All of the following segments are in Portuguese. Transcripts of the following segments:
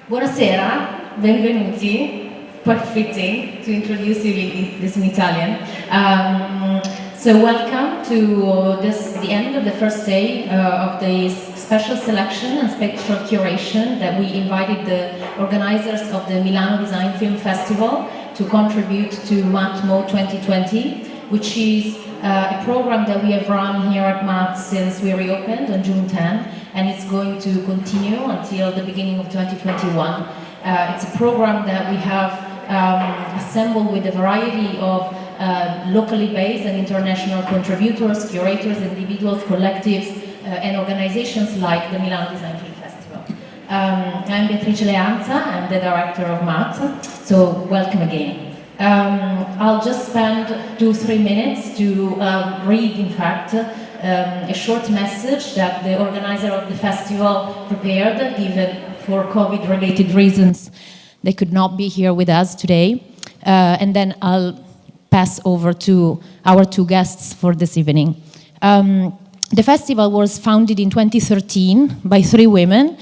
Buonasera, benvenuti. Quite fitting to introduce you this in Italian. So welcome to the end of the first day of the special selection and spectral curation that we invited the organizers of the Milano Design Film Festival to contribute to MATMO 2020, which is a program that we have run here at MAT since we reopened on June 10, and it's going to continue until the beginning of 2021. It's a program that we have assembled with a variety of locally based and international contributors, curators, individuals, collectives, and organizations like the Milano Design Film Festival. I'm Beatrice Leanza, I'm the director of MAT, so welcome again. I'll just spend 2-3 minutes to read, in fact, a short message that the organizer of the festival prepared, given for COVID-related reasons they could not be here with us today, and then I'll pass over to our two guests for this evening. The festival was founded in 2013 by 3 women,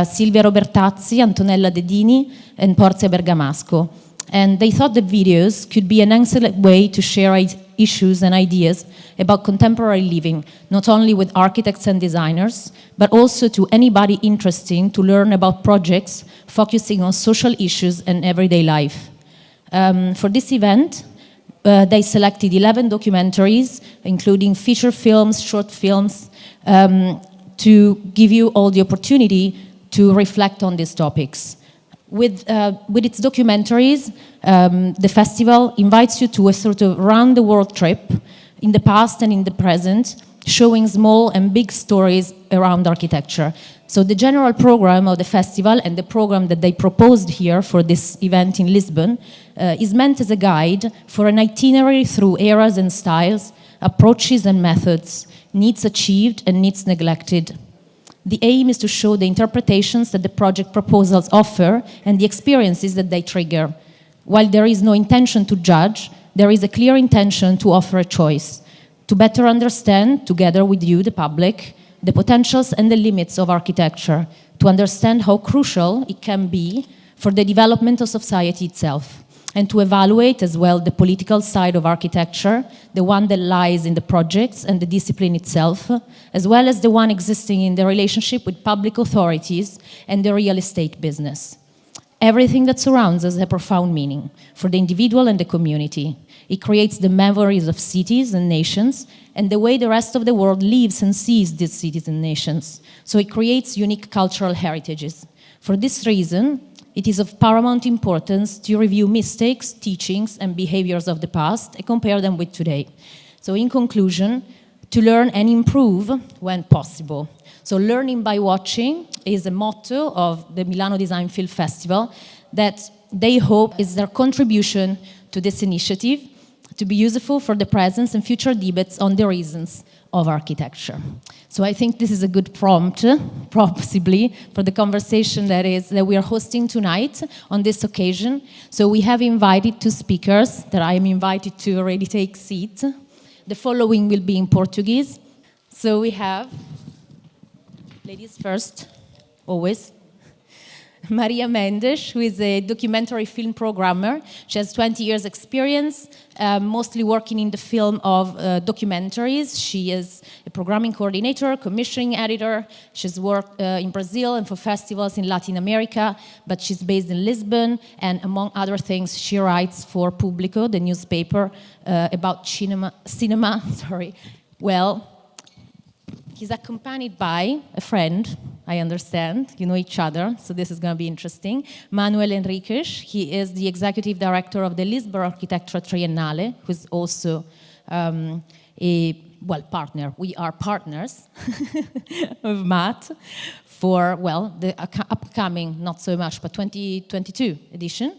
Silvia Robertazzi, Antonella Dedini, and Porzia Bergamasco. And they thought the videos could be an excellent way to share issues and ideas about contemporary living, not only with architects and designers, but also to anybody interested to learn about projects focusing on social issues and everyday life. For this event, they selected 11 documentaries, including feature films, short films, to give you all the opportunity to reflect on these topics. With its documentaries, the festival invites you to a sort of round-the-world trip in the past and in the present, showing small and big stories around architecture. So the general program of the festival and the program that they proposed here for this event in Lisbon is meant as a guide for an itinerary through eras and styles, approaches and methods, needs achieved and needs neglected. The aim is to show the interpretations that the project proposals offer and the experiences that they trigger. While there is no intention to judge, there is a clear intention to offer a choice, to better understand, together with you, the public, the potentials and the limits of architecture, to understand how crucial it can be for the development of society itself, and to evaluate as well the political side of architecture, the one that lies in the projects and the discipline itself, as well as the one existing in the relationship with public authorities and the real estate business. Everything that surrounds us has a profound meaning for the individual and the community. It creates the memories of cities and nations and the way the rest of the world lives and sees these cities and nations. So it creates unique cultural heritages. For this reason, it is of paramount importance to review mistakes, teachings, and behaviors of the past and compare them with today. So in conclusion, to learn and improve when possible. So learning by watching is a motto of the Milano Design Film Festival that they hope is their contribution to this initiative to be useful for the present and future debates on the reasons of architecture. So I think this is a good prompt, possibly, for the conversation that we are hosting tonight on this occasion. So we have invited 2 speakers that I am invited to already take seat. The following will be in Portuguese. So we have, ladies first, always, Maria Mendes, who is a documentary film programmer. She has 20 years experience, mostly working in the film of documentaries. She is a programming coordinator, commissioning editor. She's worked in Brazil and for festivals in Latin America, but she's based in Lisbon, and among other things, she writes for Público, the newspaper, about cinema. Well, he's accompanied by a friend, I understand. You know each other, so this is going to be interesting. Manuel Henriques. He is the executive director of the Lisbon Architecture Triennale, who's also partner. We are partners of MAT for, the upcoming, not so much, but 2022 edition.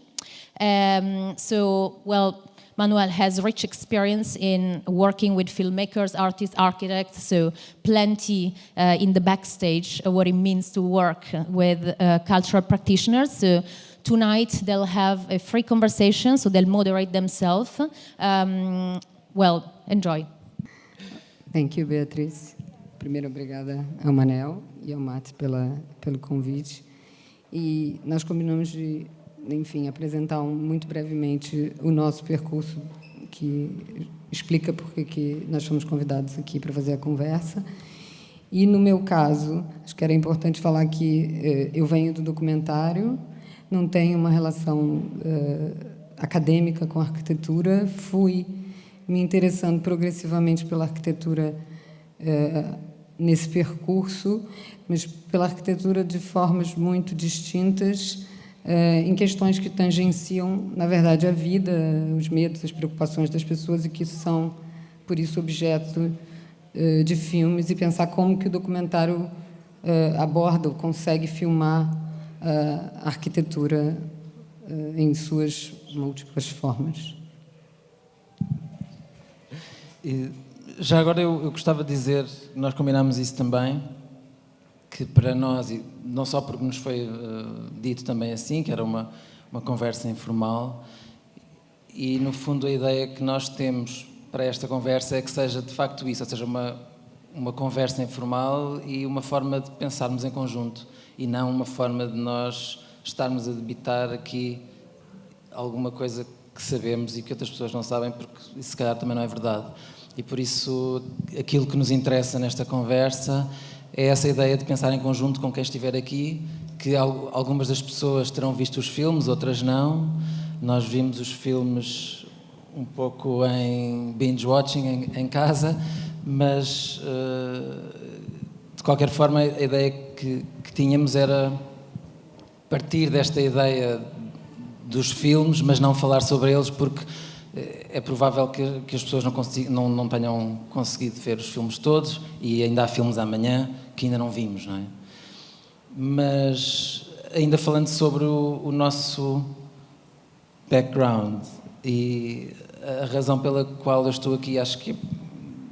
Manuel has rich experience in working with filmmakers, artists, architects, so plenty in the backstage of what it means to work with cultural practitioners. So tonight they'll have a free conversation, so they'll moderate themselves. Enjoy. Thank you, Beatriz. Primeiro, obrigada ao Manel e ao Mate pelo convite. e nós combinamos de, enfim, apresentar muito brevemente o nosso percurso, que explica por que nós fomos convidados aqui para fazer a conversa. E, no meu caso, acho que era importante falar que eu venho do documentário, não tenho uma relação acadêmica com a arquitetura, fui me interessando progressivamente pela arquitetura nesse percurso, mas pela arquitetura de formas muito distintas, em questões que tangenciam, na verdade, a vida, os medos, as preocupações das pessoas e que são, por isso, objeto de filmes, e pensar como que o documentário aborda ou consegue filmar a arquitetura em suas múltiplas formas. E já agora eu gostava de dizer, nós combinámos isso também, que para nós, e não só porque nos foi dito também assim, que era uma conversa informal, e no fundo a ideia que nós temos para esta conversa é que seja de facto isso, ou seja, uma conversa informal e uma forma de pensarmos em conjunto, e não uma forma de nós estarmos a debitar aqui alguma coisa que sabemos e que outras pessoas não sabem, porque isso se calhar também não é verdade. E por isso aquilo que nos interessa nesta conversa é essa ideia de pensar em conjunto com quem estiver aqui, que algumas das pessoas terão visto os filmes, outras não. Nós vimos os filmes um pouco em binge-watching em casa, mas de qualquer forma a ideia que tínhamos era partir desta ideia dos filmes, mas não falar sobre eles, porque é provável que as pessoas não tenham conseguido ver os filmes todos, e ainda há filmes amanhã que ainda não vimos, não é? Mas ainda falando sobre o nosso background e a razão pela qual eu estou aqui, acho que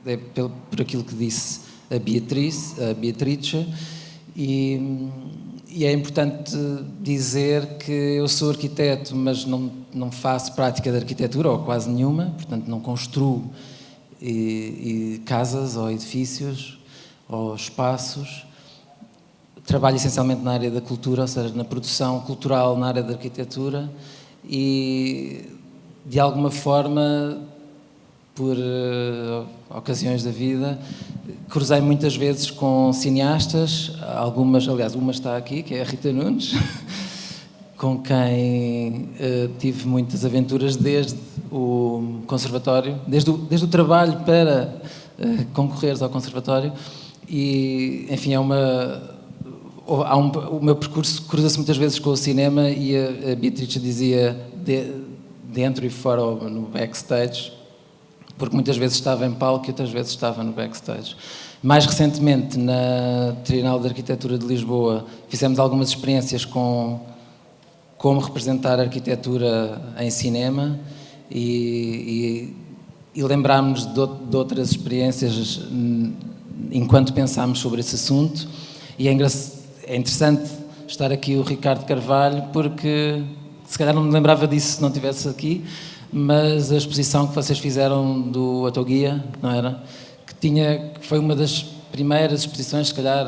é por aquilo que disse a Beatrice, e é importante dizer que eu sou arquiteto, mas não faço prática de arquitetura, ou quase nenhuma, portanto não construo casas ou edifícios ou espaços. Trabalho essencialmente na área da cultura, ou seja, na produção cultural na área da arquitetura, e de alguma forma, por ocasiões da vida, cruzei muitas vezes com cineastas, algumas, aliás, uma está aqui, que é a Rita Nunes, com quem tive muitas aventuras desde o conservatório, desde o trabalho para concorreres ao conservatório, e, enfim, o meu percurso cruza-se muitas vezes com o cinema, e a Beatriz dizia dentro e fora no backstage, porque muitas vezes estava em palco e outras vezes estava no backstage. Mais recentemente, na Trienal de Arquitetura de Lisboa, fizemos algumas experiências com como representar a arquitetura em cinema, e lembrámos de outras experiências enquanto pensámos sobre esse assunto, e é interessante estar aqui o Ricardo Carvalho, porque se calhar não me lembrava disso se não estivesse aqui, mas a exposição que vocês fizeram do Autoguia, não era? Que foi uma das primeiras exposições, se calhar,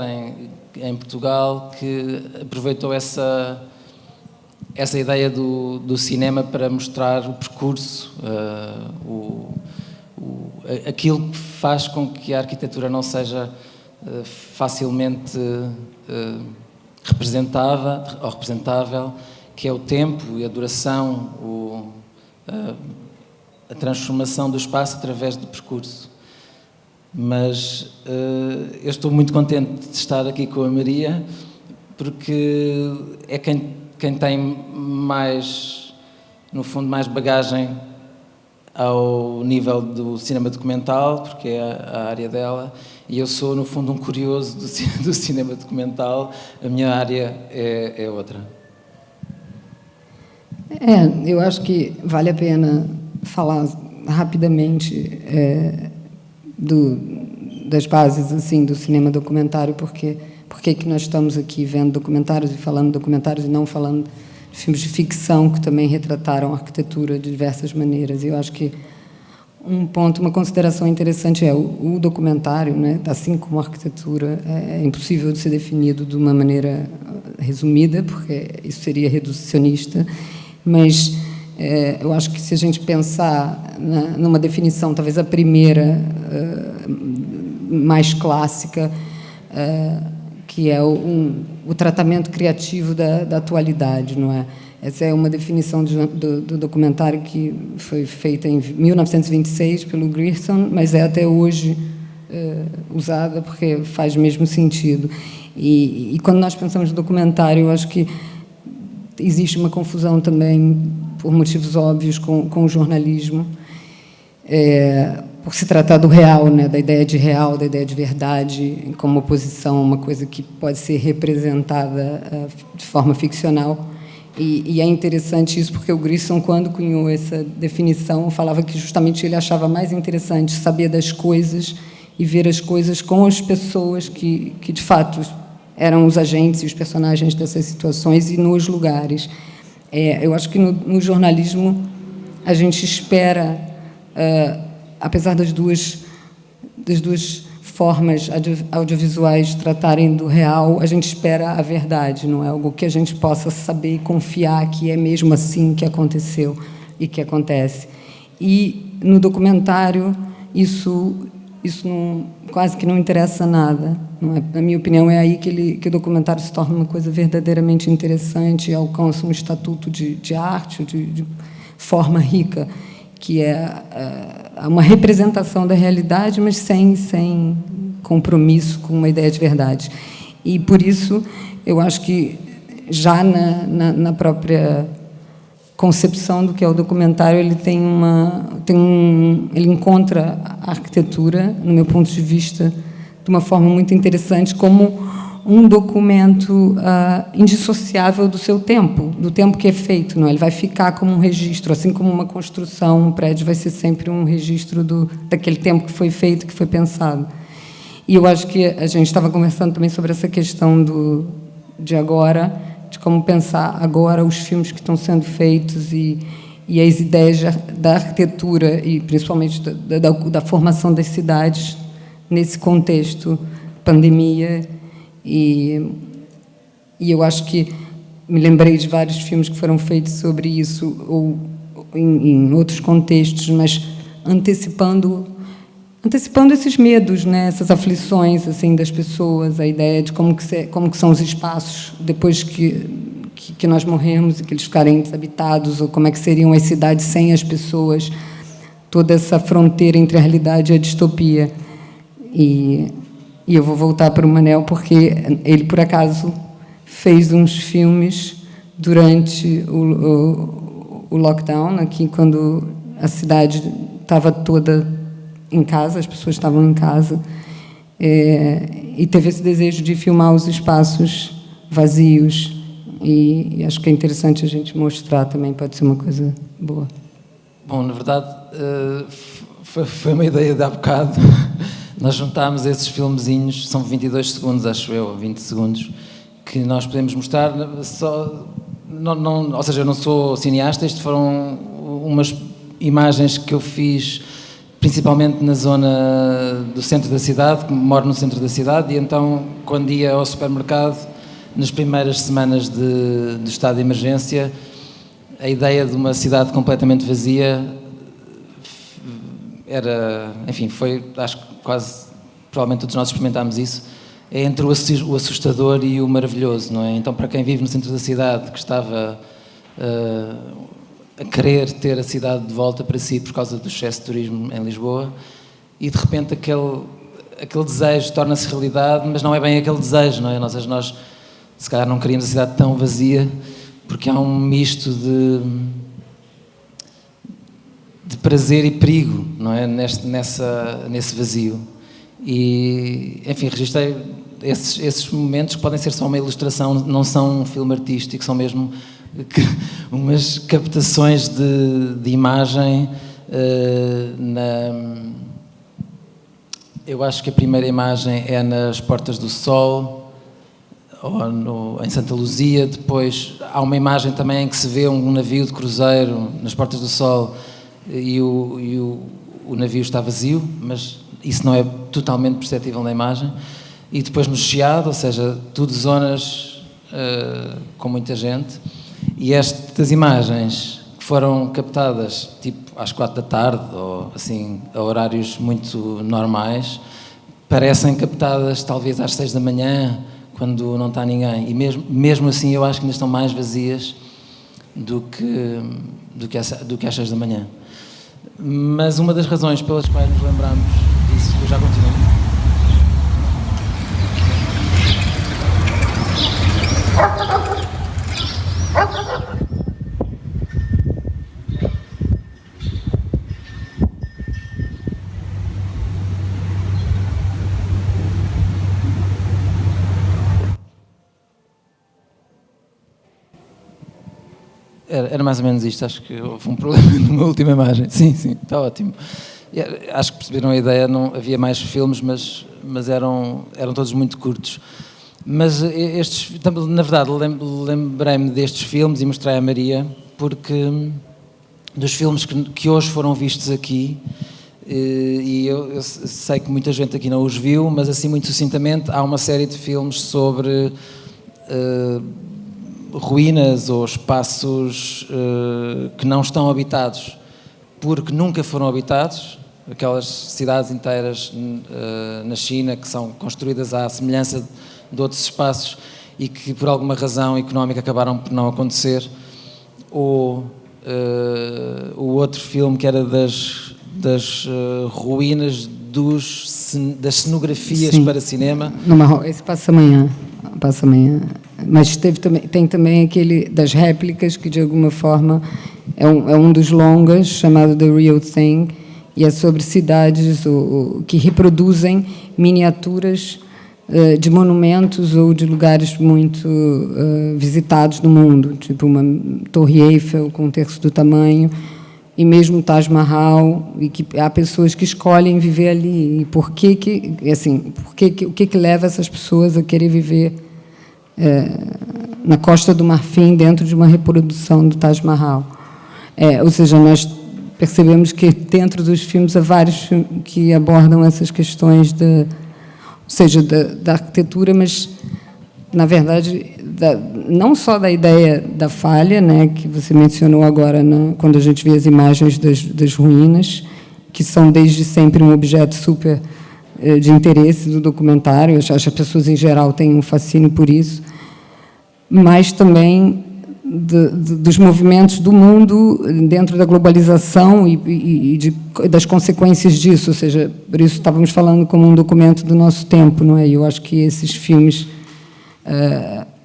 em Portugal, que aproveitou essa ideia do cinema para mostrar o percurso, aquilo que faz com que a arquitetura não seja facilmente representável, que é o tempo e a duração, a transformação do espaço através do percurso. Mas eu estou muito contente de estar aqui com a Maria, porque é quem tem mais, no fundo, mais bagagem ao nível do cinema documental, porque é a área dela, e eu sou, no fundo, um curioso do cinema documental. A minha área é outra. Eu acho que vale a pena falar rapidamente das bases assim do cinema documentário, porque que nós estamos aqui vendo documentários e falando documentários e não falando de filmes de ficção que também retrataram a arquitetura de diversas maneiras. E eu acho que uma consideração interessante é o documentário, né, assim como a arquitetura, é impossível de ser definido de uma maneira resumida, porque isso seria reducionista, mas eu acho que se a gente pensar numa definição, talvez a primeira, mais clássica, que é o tratamento criativo da atualidade, não é? Essa é uma definição do documentário que foi feita em 1926 pelo Grierson, mas é até hoje usada porque faz mesmo sentido. E quando nós pensamos no documentário, eu acho que existe uma confusão também, por motivos óbvios, com o jornalismo, por se tratar do real, né, da ideia de real, da ideia de verdade, como oposição a uma coisa que pode ser representada de forma ficcional. E é interessante isso, porque o Grierson, quando cunhou essa definição, falava que justamente ele achava mais interessante saber das coisas e ver as coisas com as pessoas que de fato, eram os agentes e os personagens dessas situações e nos lugares. Eu acho que no jornalismo a gente espera, apesar das duas formas audiovisuais tratarem do real, a gente espera a verdade, não é algo que a gente possa saber e confiar que é mesmo assim que aconteceu e que acontece. E no documentário isso quase que não interessa nada, não é? Na minha opinião, é aí que o documentário se torna uma coisa verdadeiramente interessante e alcança um estatuto de arte, de forma rica, que é uma representação da realidade, mas sem compromisso com uma ideia de verdade. E, por isso, eu acho que, já na própria concepção do que é o documentário, ele ele encontra a arquitetura, no meu ponto de vista, de uma forma muito interessante, como um documento indissociável do seu tempo, do tempo que é feito. Não é? Ele vai ficar como um registro, assim como uma construção, um prédio vai ser sempre um registro daquele tempo que foi feito, que foi pensado. E eu acho que a gente estava conversando também sobre essa questão de agora, de como pensar agora os filmes que estão sendo feitos e as ideias da arquitetura e, principalmente, da formação das cidades nesse contexto pandemia. E eu acho que me lembrei de vários filmes que foram feitos sobre isso, ou em outros contextos, mas antecipando esses medos, né, essas aflições assim das pessoas, a ideia de como que são os espaços depois que nós morremos e que eles ficarem desabitados, ou como é que seriam as cidades sem as pessoas, toda essa fronteira entre a realidade e a distopia. E eu vou voltar para o Manel, porque ele, por acaso, fez uns filmes durante o lockdown, aqui, quando a cidade estava toda em casa, as pessoas estavam em casa, e teve esse desejo de filmar os espaços vazios, e acho que é interessante a gente mostrar também, pode ser uma coisa boa. Bom, na verdade, foi uma ideia de há bocado. Nós juntámos esses filmezinhos, são 22 segundos, acho eu, 20 segundos, que nós podemos mostrar só... ou seja, eu não sou cineasta, isto foram umas imagens que eu fiz principalmente na zona do centro da cidade, moro no centro da cidade, e então, quando ia ao supermercado, nas primeiras semanas de estado de emergência, a ideia de uma cidade completamente vazia era, enfim, foi, acho que quase, provavelmente todos nós experimentámos isso, é entre o assustador e o maravilhoso, não é? Então, para quem vive no centro da cidade, que estava a querer ter a cidade de volta para si por causa do excesso de turismo em Lisboa, e de repente aquele desejo torna-se realidade, mas não é bem aquele desejo, não é? Nós se calhar não queríamos a cidade tão vazia, porque há um misto de prazer e perigo, não é? Nesse vazio. E, enfim, registrei esses momentos que podem ser só uma ilustração, não são um filme artístico, são mesmo umas captações de imagem. Eu acho que a primeira imagem é nas Portas do Sol, ou em Santa Luzia. Depois há uma imagem também em que se vê um navio de cruzeiro nas Portas do Sol e o navio está vazio, mas isso não é totalmente perceptível na imagem. E depois no Chiado, ou seja, tudo zonas com muita gente, e estas imagens que foram captadas tipo às 4 da tarde ou assim a horários muito normais, parecem captadas talvez às 6 da manhã, quando não está ninguém, e mesmo assim eu acho que ainda estão mais vazias do que às 6 da manhã. Mas uma das razões pelas quais nos lembramos disso, eu já continuo. Era mais ou menos isto, acho que houve um problema numa última imagem. Sim, está ótimo. Acho que perceberam a ideia, não havia mais filmes, mas eram todos muito curtos. Mas na verdade, lembrei-me destes filmes e mostrei à Maria, porque dos filmes que hoje foram vistos aqui, e eu sei que muita gente aqui não os viu, mas assim muito sucintamente, há uma série de filmes sobre ruínas ou espaços que não estão habitados porque nunca foram habitados, aquelas cidades inteiras na China que são construídas à semelhança de outros espaços e que por alguma razão económica acabaram por não acontecer, ou o outro filme que era das ruínas das cenografias. Sim, para cinema. Esse passa amanhã. Mas tem também aquele das réplicas, que de alguma forma é um dos longas, chamado The Real Thing, e é sobre cidades que reproduzem miniaturas de monumentos ou de lugares muito visitados no mundo, tipo uma Torre Eiffel com um terço do tamanho, e mesmo Taj Mahal, e que há pessoas que escolhem viver ali. E o que leva essas pessoas a querer viver na Costa do Marfim, dentro de uma reprodução do Taj Mahal? Ou seja, nós percebemos que dentro dos filmes há vários que abordam essas questões da arquitetura, mas, na verdade, não só da ideia da falha, né, que você mencionou agora, quando a gente vê as imagens das ruínas, que são desde sempre um objeto super de interesse do documentário. Eu acho que as pessoas, em geral, têm um fascínio por isso, mas também dos movimentos do mundo dentro da globalização e das consequências disso. Ou seja, por isso estávamos falando como um documento do nosso tempo, não é? E eu acho que esses filmes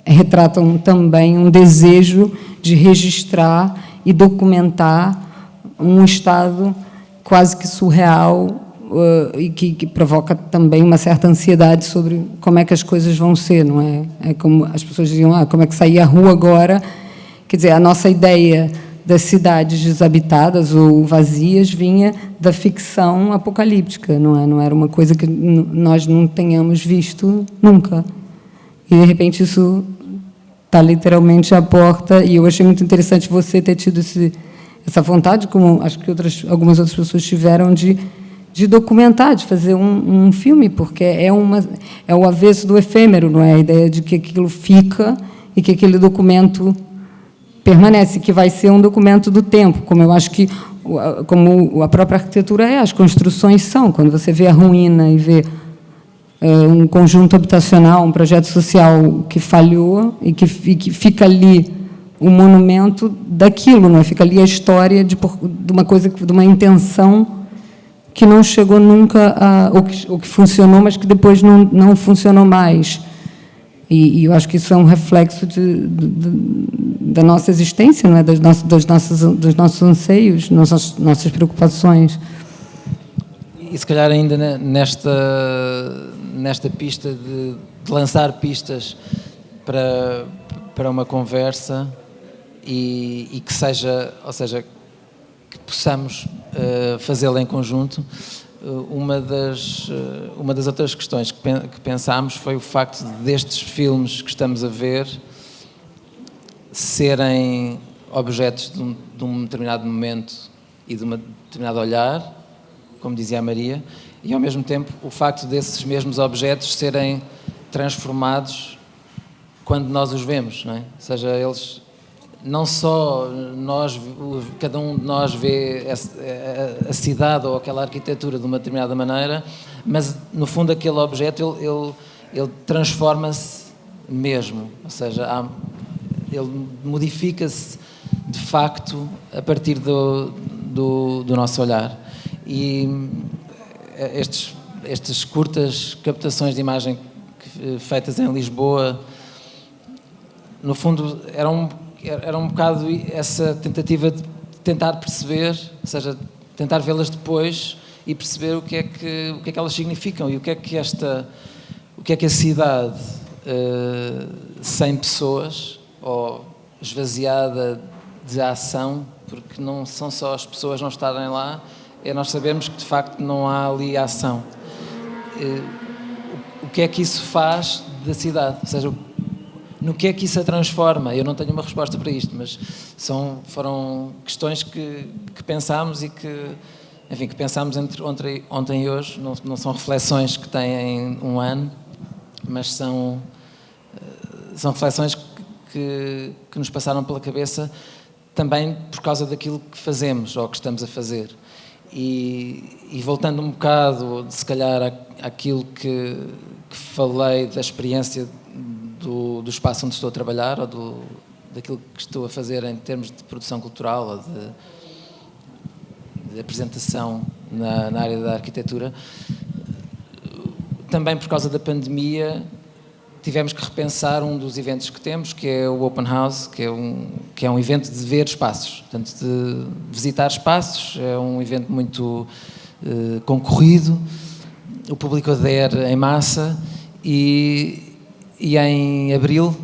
retratam também um desejo de registrar e documentar um estado quase que surreal, e que provoca também uma certa ansiedade sobre como é que as coisas vão ser, não é? É como as pessoas diziam, como é que sair à rua agora? Quer dizer, a nossa ideia das cidades desabitadas ou vazias vinha da ficção apocalíptica, não é? Não era uma coisa que nós não tenhamos visto nunca. E, de repente, isso está literalmente à porta, e eu achei muito interessante você ter tido essa vontade, como acho que algumas outras pessoas tiveram, de documentar, de fazer um filme, porque é o avesso do efêmero, não é? A ideia de que aquilo fica e que aquele documento permanece, que vai ser um documento do tempo, como eu acho que, como a própria arquitetura as construções são. Quando você vê a ruína e vê um conjunto habitacional, um projeto social que falhou e que fica ali um monumento daquilo, não é? Fica ali a história de uma coisa, de uma intenção que não chegou nunca ou que funcionou, mas que depois não funcionou mais. E eu acho que isso é um reflexo da nossa existência, não é? dos nossos anseios, nossas preocupações. E se calhar ainda nesta pista de lançar pistas para uma conversa e que seja, ou seja, que possamos fazê-la em conjunto. Uma das outras questões que pensámos foi o facto destes filmes que estamos a ver serem objetos de um determinado momento e de um determinado olhar, como dizia a Maria, e ao mesmo tempo o facto desses mesmos objetos serem transformados quando nós os vemos, não é? Ou seja, eles, não só nós, cada um de nós vê a cidade ou aquela arquitetura de uma determinada maneira, mas no fundo aquele objeto ele transforma-se mesmo, ou seja, ele modifica-se de facto a partir do nosso olhar. E estas curtas captações de imagem feitas em Lisboa, no fundo era um bocado essa tentativa de tentar perceber, ou seja, tentar vê-las depois e perceber o que é que elas significam e o que é que a cidade sem pessoas ou esvaziada de ação, porque não são só as pessoas não estarem lá, é nós sabermos que de facto não há ali ação. O que é que isso faz da cidade? Ou seja, no que é que isso a transforma? Eu não tenho uma resposta para isto, mas foram questões que pensámos e que pensámos entre ontem e hoje. Não são reflexões que têm um ano, mas são reflexões que nos passaram pela cabeça também por causa daquilo que fazemos ou que estamos a fazer. E voltando um bocado, se calhar, àquilo que falei da experiência do espaço onde estou a trabalhar ou daquilo que estou a fazer em termos de produção cultural ou de apresentação na área da arquitetura, também por causa da pandemia tivemos que repensar um dos eventos que temos, que é o Open House, que é um evento de ver espaços, portanto, de visitar espaços. É um evento muito concorrido, o público adere em massa e em abril,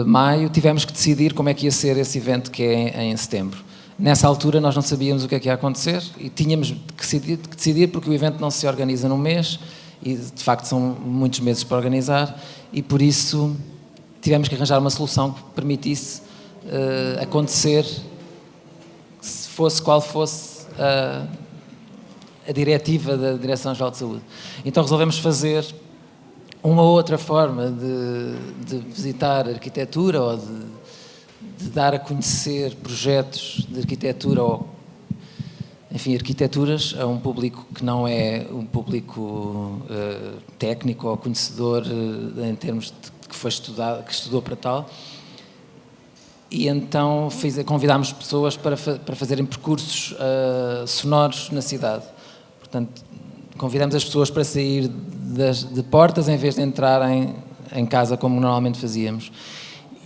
maio, tivemos que decidir como é que ia ser esse evento, que é em setembro. Nessa altura nós não sabíamos o que é que ia acontecer e tínhamos que decidir porque o evento não se organiza num mês e de facto são muitos meses para organizar e por isso tivemos que arranjar uma solução que permitisse acontecer, se fosse qual fosse a diretiva da Direção-Geral de Saúde. Então resolvemos fazer uma outra forma de visitar a arquitetura ou de dar a conhecer projetos de arquitetura ou, enfim, arquiteturas a um público que não é um público técnico ou conhecedor em termos de que estudou para tal. E então convidámos pessoas para fazerem percursos sonoros na cidade. Portanto, convidamos as pessoas para sair de portas em vez de entrarem em casa como normalmente fazíamos.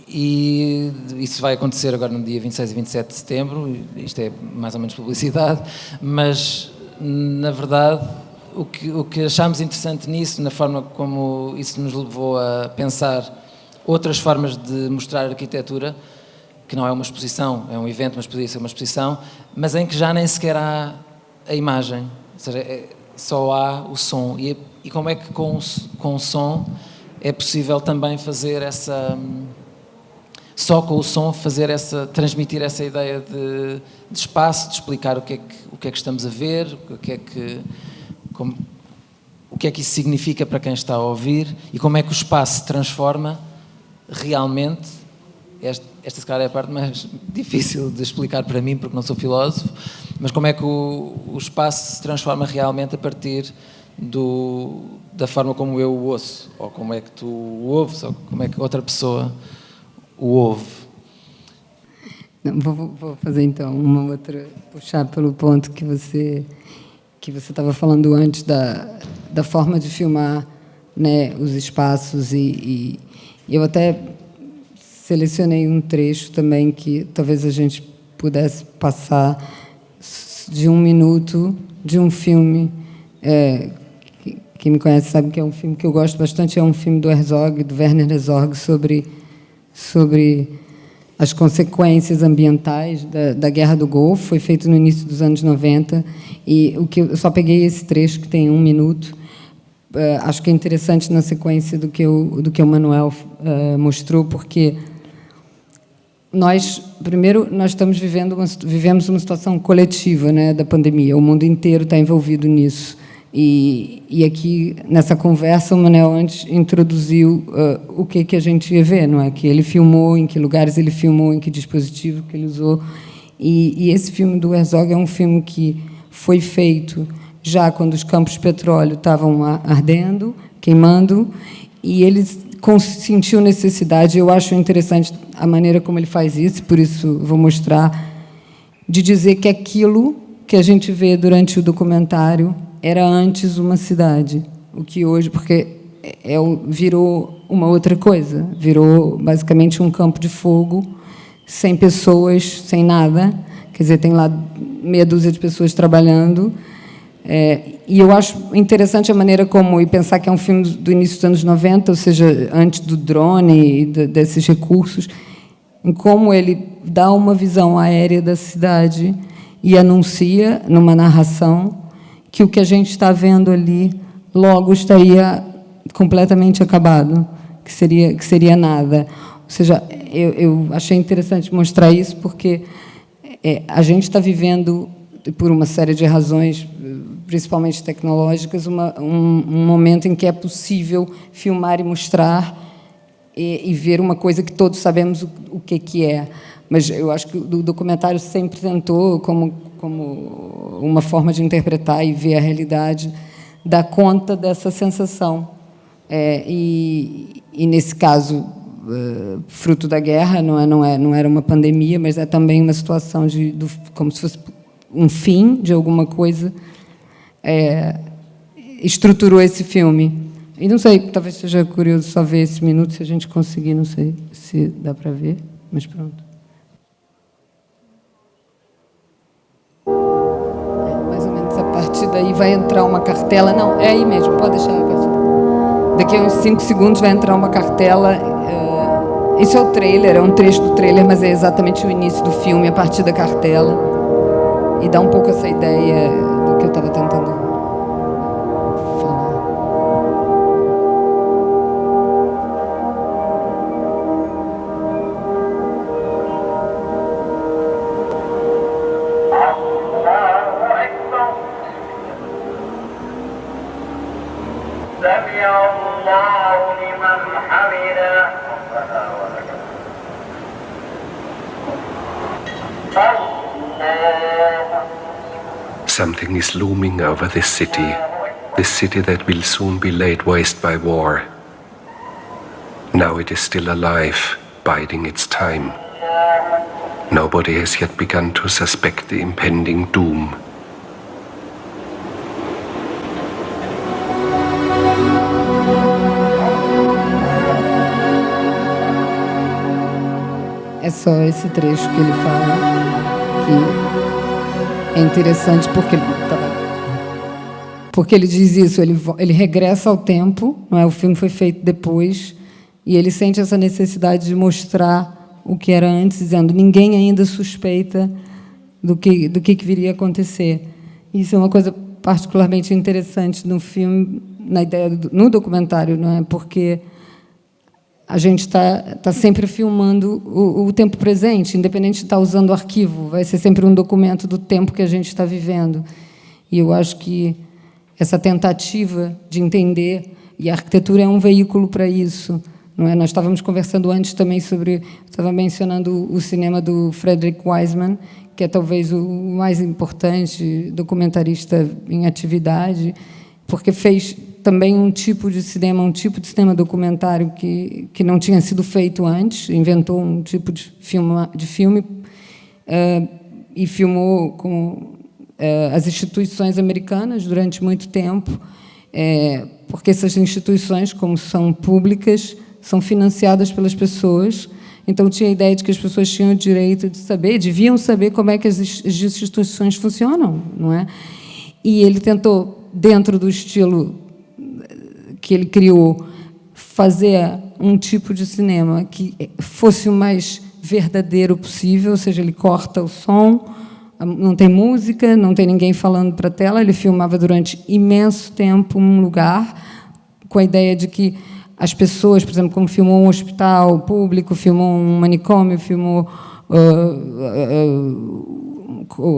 E isso vai acontecer agora no dia 26 e 27 de setembro, isto é mais ou menos publicidade, mas na verdade o que achámos interessante nisso, na forma como isso nos levou a pensar outras formas de mostrar a arquitetura, que não é uma exposição, é um evento, mas podia ser uma exposição, mas em que já nem sequer há a imagem, ou seja, só há o som. E como é que com o som é possível também fazer só com o som transmitir essa ideia de espaço, de explicar o que é que estamos a ver, o que é que isso significa para quem está a ouvir e como é que o espaço se transforma realmente. Esta se calhar é a parte mais difícil de explicar para mim, porque não sou filósofo, mas como é que o espaço se transforma realmente a partir da forma como eu o ouço, ou como é que tu o ouves, ou como é que outra pessoa o ouve. Não, vou fazer então uma outra, puxar pelo ponto que você estava falando antes da forma de filmar, né, os espaços e eu até selecionei um trecho também que talvez a gente pudesse passar de 1 minuto de um filme. Quem me conhece sabe que é um filme que eu gosto bastante, é um filme do Herzog, do Werner Herzog, sobre as consequências ambientais da Guerra do Golfo. Foi feito no início dos anos 90 e eu só peguei esse trecho que tem 1 minuto. Acho que é interessante na sequência do que o Manuel mostrou, porque nós vivemos uma situação coletiva, né, da pandemia. O mundo inteiro está envolvido nisso. E aqui, nessa conversa, o Manel antes introduziu o que a gente ia ver, não é? Que ele filmou, em que lugares ele filmou, em que dispositivo que ele usou. E esse filme do Herzog é um filme que foi feito já quando os campos de petróleo estavam ardendo, queimando, e ele sentiu necessidade, eu acho interessante a maneira como ele faz isso, por isso vou mostrar, de dizer que aquilo que a gente vê durante o documentário era antes uma cidade, o que hoje, porque virou uma outra coisa, virou basicamente um campo de fogo, sem pessoas, sem nada, quer dizer, tem lá meia dúzia de pessoas trabalhando, e eu acho interessante a maneira como, e pensar que é um filme do início dos anos 90, ou seja, antes do drone e desses recursos, em como ele dá uma visão aérea da cidade e anuncia, numa narração, que o que a gente está vendo ali logo estaria completamente acabado, que seria nada. Ou seja, eu achei interessante mostrar isso, porque a gente está vivendo, por uma série de razões, principalmente tecnológicas, um momento em que é possível filmar e mostrar e ver uma coisa que todos sabemos o que é. Mas eu acho que o documentário sempre tentou, como uma forma de interpretar e ver a realidade, dar conta dessa sensação. E nesse caso, fruto da guerra, não era uma pandemia, mas é também uma situação como se fosse um fim de alguma coisa, estruturou esse filme. E não sei, talvez seja curioso só ver esse minuto, se a gente conseguir, não sei se dá para ver, mas pronto. Mais ou menos a partir daí vai entrar uma cartela. Não, é aí mesmo, pode deixar a partir. Daqui a uns 5 segundos vai entrar uma cartela. Isso é o trailer, é um trecho do trailer, mas é exatamente o início do filme, a partir da cartela. E dá um pouco essa ideia do que eu estava tentando falar. Something is looming over this city that will soon be laid waste by war. Now it is still alive, biding its time. Nobody has yet begun to suspect the impending doom. É só esse trecho que ele fala, que é interessante porque ele diz isso, ele regressa ao tempo, não é? O filme foi feito depois, e ele sente essa necessidade de mostrar o que era antes, dizendo ninguém ainda suspeita do que viria a acontecer. Isso é uma coisa particularmente interessante no filme, na ideia no documentário, não é? Porque a gente está sempre filmando o tempo presente, independente de estar usando o arquivo, vai ser sempre um documento do tempo que a gente está vivendo. E eu acho que essa tentativa de entender, e a arquitetura é um veículo para isso, não é? Nós estávamos conversando antes também estava mencionando o cinema do Frederick Wiseman, que é talvez o mais importante documentarista em atividade, porque fez também um tipo de cinema documentário que não tinha sido feito antes, inventou um tipo de filme e filmou com as instituições americanas durante muito tempo, porque essas instituições, como são públicas, são financiadas pelas pessoas, então tinha a ideia de que as pessoas tinham o direito de saber, deviam saber como é que as instituições funcionam, não é? E ele tentou, dentro do estilo que ele criou, fazer um tipo de cinema que fosse o mais verdadeiro possível, ou seja, ele corta o som, não tem música, não tem ninguém falando para a tela, ele filmava durante imenso tempo um lugar, com a ideia de que as pessoas, por exemplo, como filmou um hospital público, filmou um manicômio, filmou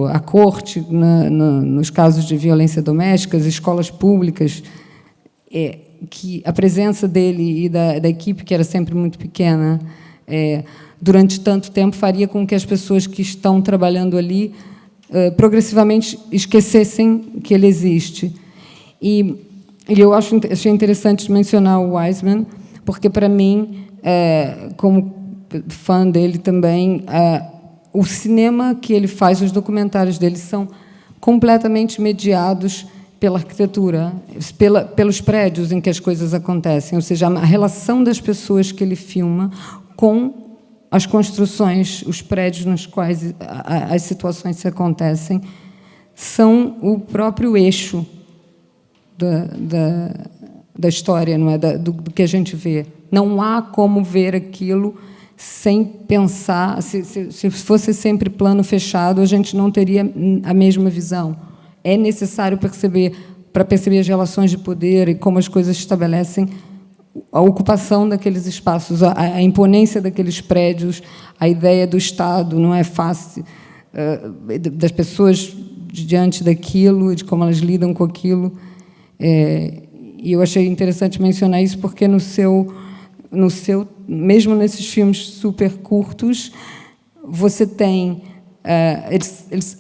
a corte, nos casos de violência doméstica, as escolas públicas, que a presença dele e da equipe, que era sempre muito pequena, durante tanto tempo, faria com que as pessoas que estão trabalhando ali progressivamente esquecessem que ele existe. E eu achei interessante mencionar o Wiseman, porque, para mim, como fã dele também, o cinema que ele faz, os documentários dele são completamente mediados pela arquitetura, pelos prédios em que as coisas acontecem, ou seja, a relação das pessoas que ele filma com as construções, os prédios nos quais as situações se acontecem, são o próprio eixo da história, não é? Do que a gente vê. Não há como ver aquilo sem pensar. Se fosse sempre plano fechado, a gente não teria a mesma visão. É necessário perceber, para perceber as relações de poder e como as coisas estabelecem a ocupação daqueles espaços, a imponência daqueles prédios, a ideia do Estado, não é fácil, das pessoas diante daquilo, de como elas lidam com aquilo. E eu achei interessante mencionar isso, porque mesmo nesses filmes super curtos, você tem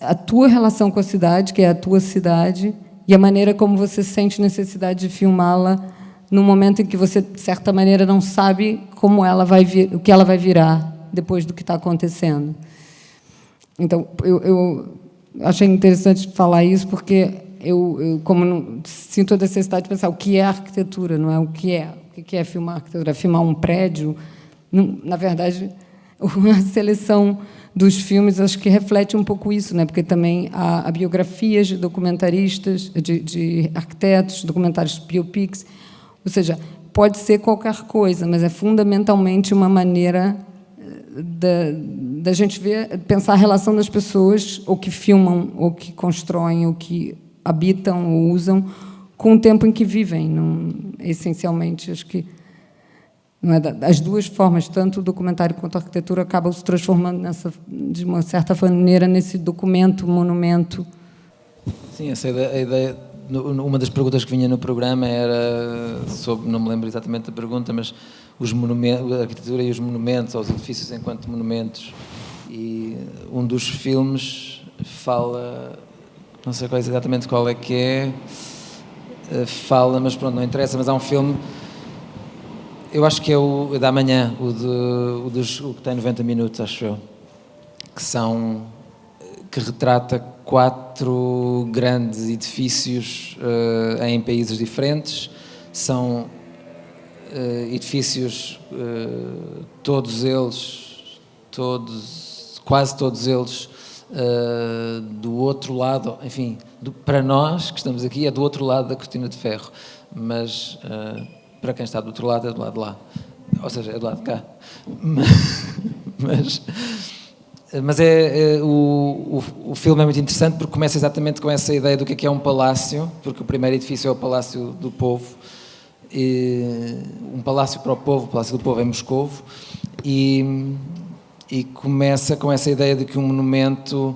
a tua relação com a cidade, que é a tua cidade, e a maneira como você sente necessidade de filmá-la no momento em que você, de certa maneira, não sabe como ela o que ela vai virar depois do que está acontecendo. Então, eu achei interessante falar isso, porque como sinto a necessidade de pensar o que é arquitetura, não é o que é filmar arquitetura. É filmar um prédio. Não, na verdade, a seleção dos filmes acho que reflete um pouco isso, né? Porque também há biografias de documentaristas, de arquitetos, documentários biopics. Ou seja, pode ser qualquer coisa, mas é fundamentalmente uma maneira da gente pensar a relação das pessoas, ou que filmam, ou que constroem, ou que habitam ou usam, com o tempo em que vivem. Essencialmente, acho que não é das duas formas, tanto o documentário quanto a arquitetura acabam se transformando de uma certa maneira nesse documento, monumento. Sim, essa ideia. Uma das perguntas que vinha no programa era sobre, não me lembro exatamente da pergunta, mas os monumentos, a arquitetura e os monumentos, ou os edifícios enquanto monumentos. E um dos filmes fala, não sei exatamente qual é que fala, mas pronto, não interessa, mas há um filme, eu acho que é o da manhã, o que tem 90 minutos, acho eu, que retrata 4 grandes edifícios em países diferentes. São edifícios, quase todos eles, do outro lado, enfim, para nós que estamos aqui, é do outro lado da cortina de ferro, mas para quem está do outro lado é do lado de lá, ou seja, é do lado de cá. Mas o filme é muito interessante, porque começa exatamente com essa ideia do que é um palácio, porque o primeiro edifício é o Palácio do Povo, um palácio para o povo, o Palácio do Povo é Moscovo, e começa com essa ideia de que um monumento,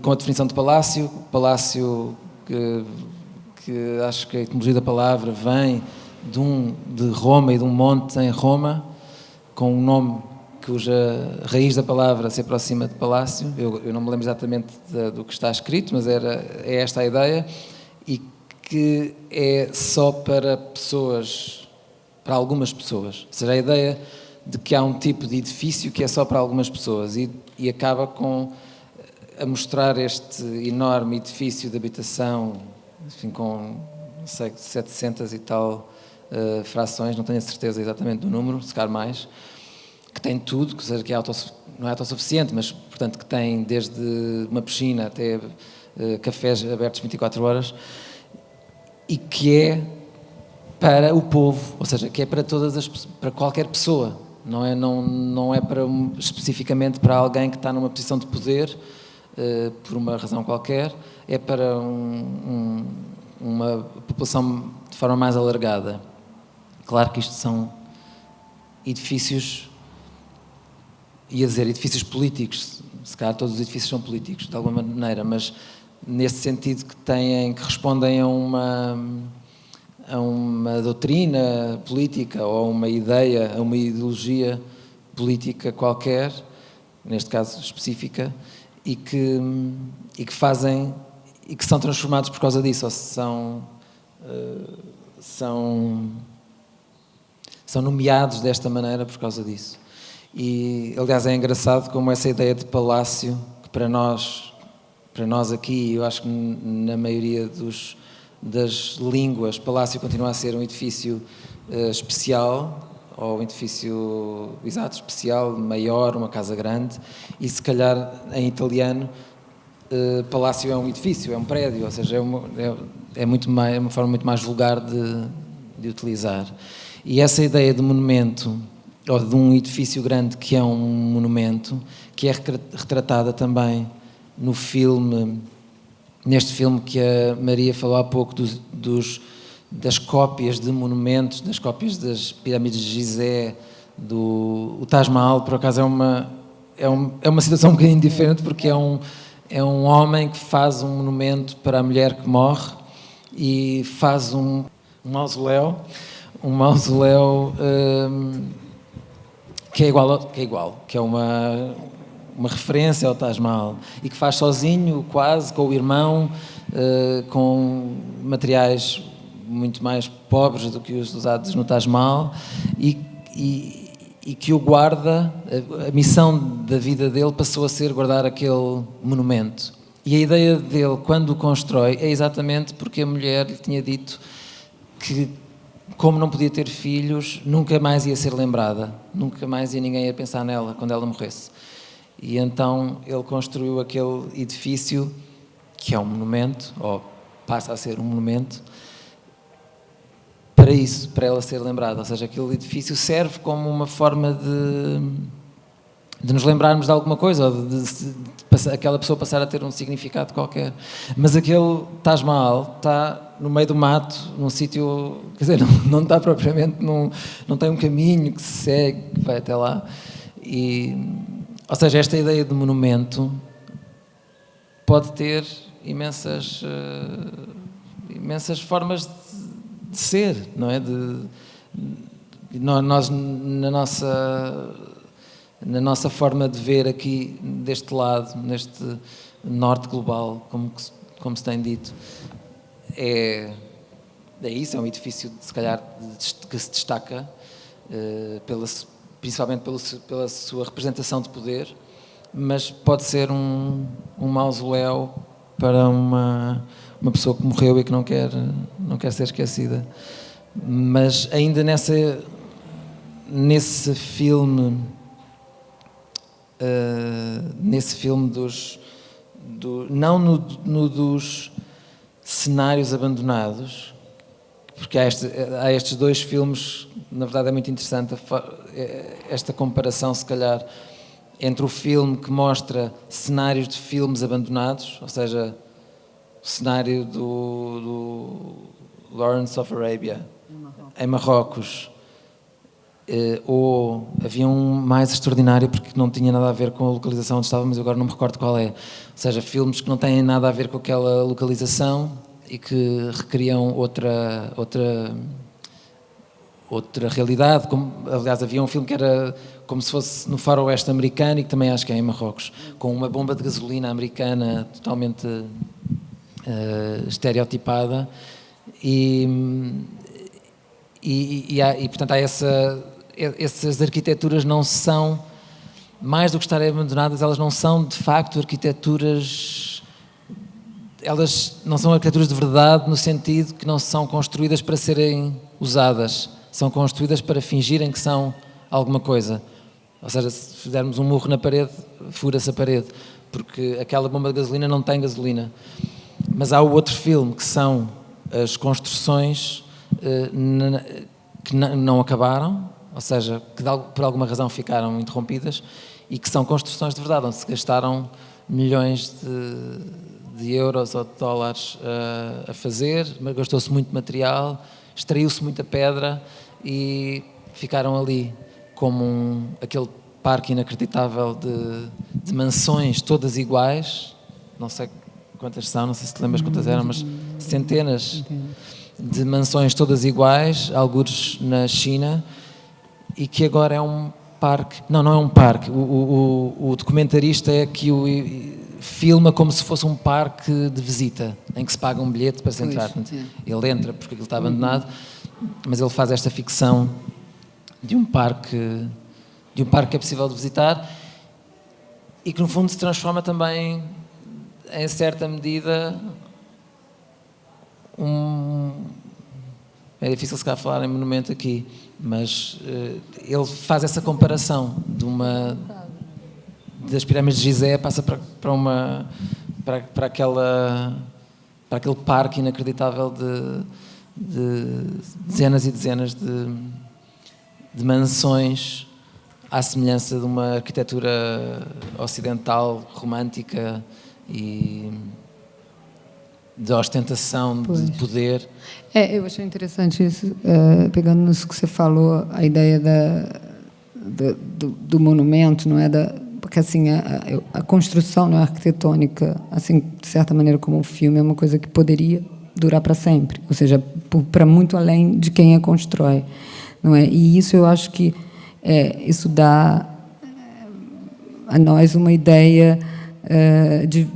com a definição de palácio que acho que a etimologia da palavra vem de Roma e de um monte em Roma, com um nome cuja raiz da palavra se aproxima de palácio. Eu não me lembro exatamente do que está escrito, mas é esta a ideia, e que é só para pessoas, para algumas pessoas. Ou seja, a ideia de que há um tipo de edifício que é só para algumas pessoas, e acaba a mostrar este enorme edifício de habitação, enfim, com, não sei, 700 e tal frações, não tenho a certeza exatamente do número, se calhar mais, que tem tudo, que seja, que não é autossuficiente, mas, portanto, que tem desde uma piscina até cafés abertos 24 horas, e que é para o povo, ou seja, que é para para qualquer pessoa, não é especificamente para alguém que está numa posição de poder, por uma razão qualquer, é para uma população de forma mais alargada. Claro que isto são edifícios ia dizer edifícios políticos, se calhar todos os edifícios são políticos de alguma maneira, mas nesse sentido que respondem a uma doutrina política ou a uma ideia, a uma ideologia política qualquer, neste caso específica, e que fazem e que são transformados por causa disso, ou são nomeados desta maneira por causa disso. E, aliás, é engraçado como essa ideia de palácio, que para nós aqui, eu acho que na maioria das línguas, palácio continua a ser um edifício especial, ou um edifício, exato, especial, maior, uma casa grande, e se calhar em italiano palácio é um edifício, é um prédio, ou seja, é uma forma muito mais vulgar de utilizar. E essa ideia de monumento, ou de um edifício grande que é um monumento, que é retratada também no filme, neste filme que a Maria falou há pouco, das cópias de monumentos, das cópias das pirâmides de Gizé, o Taj Mahal, por acaso é uma situação um bocadinho diferente, porque é um homem que faz um monumento para a mulher que morre e faz um mausoléu que é uma referência ao Taj Mahal, e que faz sozinho, quase, com o irmão, com materiais muito mais pobres do que os usados no Taj Mahal, e que o guarda, a missão da vida dele passou a ser guardar aquele monumento. E a ideia dele, quando o constrói, é exatamente porque a mulher lhe tinha dito que, como não podia ter filhos, nunca mais ia ser lembrada, nunca mais ninguém ia pensar nela quando ela morresse. E então ele construiu aquele edifício, que é um monumento, ou passa a ser um monumento, para isso, para ela ser lembrada. Ou seja, aquele edifício serve como uma forma de nos lembrarmos de alguma coisa, ou de aquela pessoa passar a ter um significado qualquer. Mas aquele Taj Mahal está no meio do mato, num sítio, quer dizer, não está propriamente, não tem um caminho que se segue, que vai até lá. Ou seja, esta ideia de monumento pode ter imensas formas de ser, não é? Nós, na nossa forma de ver aqui, deste lado, neste norte global, como se tem dito, é isso, é um edifício, se calhar, que se destaca, principalmente pela sua representação de poder, mas pode ser um mausoléu para uma pessoa que morreu e que não quer ser esquecida. Mas ainda nesse filme não no dos cenários abandonados, porque há estes dois filmes, na verdade é muito interessante esta comparação, se calhar, entre o filme que mostra cenários de filmes abandonados, ou seja, o cenário do Lawrence of Arabia, em Marrocos, ou havia um mais extraordinário, porque não tinha nada a ver com a localização onde estava, mas agora não me recordo qual é. Ou seja, filmes que não têm nada a ver com aquela localização e que recriam outra realidade. Aliás, havia um filme que era como se fosse no faroeste americano, e que também acho que é em Marrocos, com uma bomba de gasolina americana totalmente estereotipada, e portanto há essas arquiteturas não são, mais do que estarem abandonadas, elas não são de facto arquiteturas, elas não são arquiteturas de verdade, no sentido que não são construídas para serem usadas, são construídas para fingirem que são alguma coisa. Ou seja, se fizermos um murro na parede, fura-se a parede, porque aquela bomba de gasolina não tem gasolina. Mas há o outro filme, que são as construções que não acabaram, ou seja, que por alguma razão ficaram interrompidas, e que são construções de verdade, onde se gastaram milhões de euros ou de dólares a fazer, gastou-se muito material, extraiu-se muita pedra e ficaram ali como aquele parque inacreditável de mansões todas iguais, não sei quantas são, não sei se te lembras quantas eram, mas centenas de mansões todas iguais, algures na China, e que agora é um parque. Não é um parque. O documentarista é que o filma como se fosse um parque de visita, em que se paga um bilhete para se entrar. Ele entra porque aquilo está abandonado, mas ele faz esta ficção de um parque que é possível de visitar e que no fundo se transforma também, em certa medida, é difícil se calhar falar em monumento aqui, mas ele faz essa comparação das pirâmides de Gizé, passa para aquele parque inacreditável de dezenas e dezenas de mansões à semelhança de uma arquitetura ocidental, romântica e de ostentação, de poder. Eu achei interessante isso, pegando nisso que você falou, a ideia do monumento, não é? Porque assim a construção, não é, arquitetônica, assim de certa maneira como o filme, é uma coisa que poderia durar para sempre, ou seja, para muito além de quem a constrói, não é? E isso eu acho que isso dá a nós uma ideia de,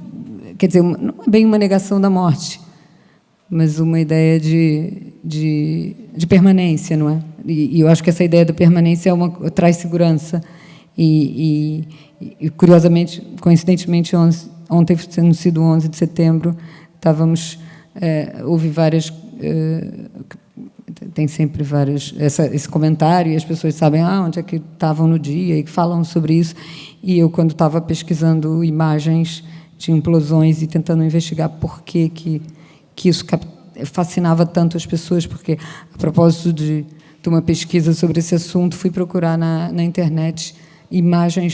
quer dizer, não é bem uma negação da morte, mas uma ideia de permanência, não é? E eu acho que essa ideia da permanência traz segurança. E, curiosamente, coincidentemente, ontem, tendo sido 11 de setembro, houve várias... tem sempre várias... Esse comentário, e as pessoas sabem onde é que estavam no dia, e que falam sobre isso. E eu, quando estava pesquisando imagens de implosões e tentando investigar por que isso fascinava tanto as pessoas, porque, a propósito de uma pesquisa sobre esse assunto, fui procurar na internet imagens